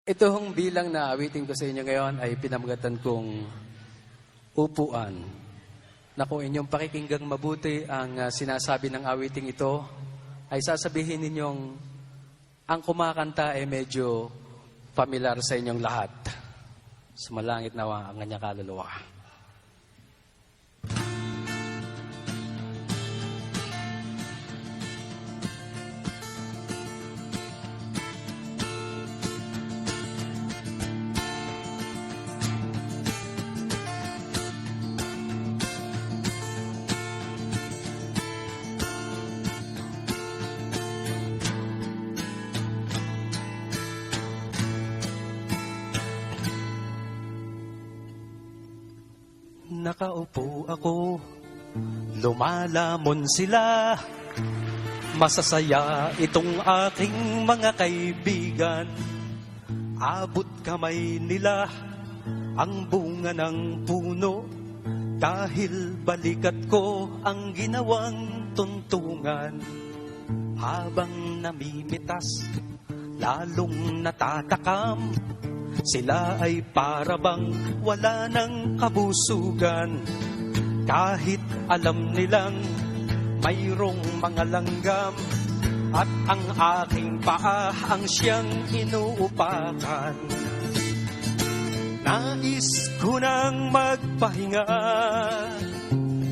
Itong bilang na awitin ko sa inyo ngayon ay pinamagatan kong upuan. Na kung inyong pakikinggang mabuti ang sinasabi ng awiting ito, ay sasabihin ninyong ang kumakanta ay medyo familiar sa inyong lahat. Sumalangit nawa ang kanyang kaluluwa. Nakaupo ako, lumalamon sila. Masasaya itong aking mga kaibigan. Abot kamay nila ang bunga ng puno. Dahil balikat ko ang ginawang tuntungan. Habang namimitas, lalong natatakam. Sila ay parabang wala ng kabusugan. Kahit alam nilang mayroong mga langgam. At ang aking paa ang siyang inuupakan. Nais ko nang magpahinga.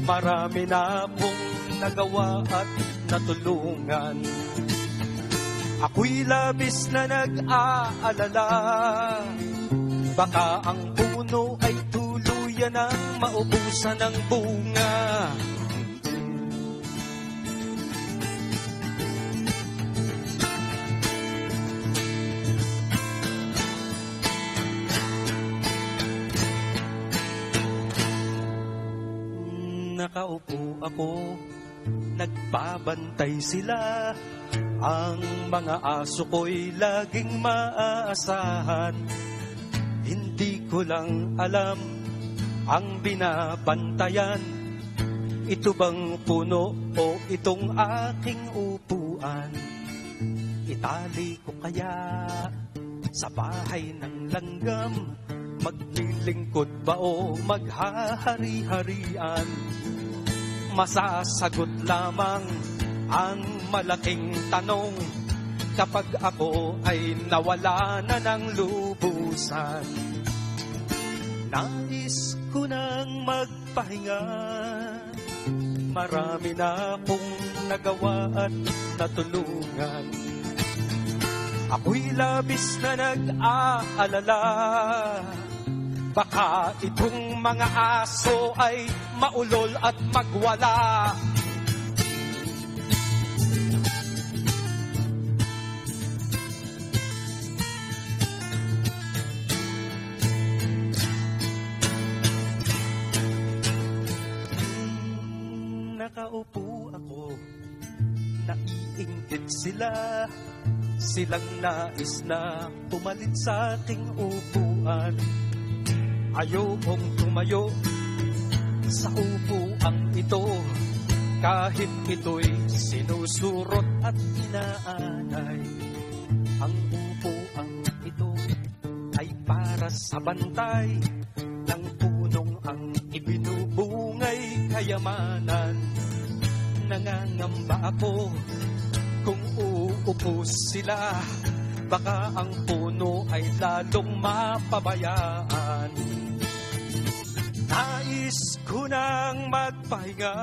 Marami na pong nagawa at natulungan. Ako'y labis na nag-aalala. Baka ang puno ay tuluyan ng maubusan ng bunga. Nakaupo ako, nagbabantay sila. Ang mga aso ko'y laging maaasahan. Hindi ko lang alam ang binabantayan. Ito bang puno o itong aking upuan? Itali ko kaya sa bahay ng langgam? Maglilingkod ba o maghahari-harian? Masasagot lamang ang malaking tanong kapag ako ay nawala na ng lubusan. Nais ko nang magpahinga. Marami na pong nagawa at natulungan. Ako'y labis na nag-aalala. Baka itong mga aso ay maulol at magwala. Nakaupo ako, naiinggit sila. Silang nais na pumalit sa aking upuan. Ayokong tumayo sa upuan ito. Kahit ito'y sinusurot at inaanay. Ang upuan ito ay para sa bantay ng punong ang ibinubungay kayamanan. Nangangamba ako kung uupo sila. Baka ang puno ay lalong mapabayaan. Nais ko nang magpahinga.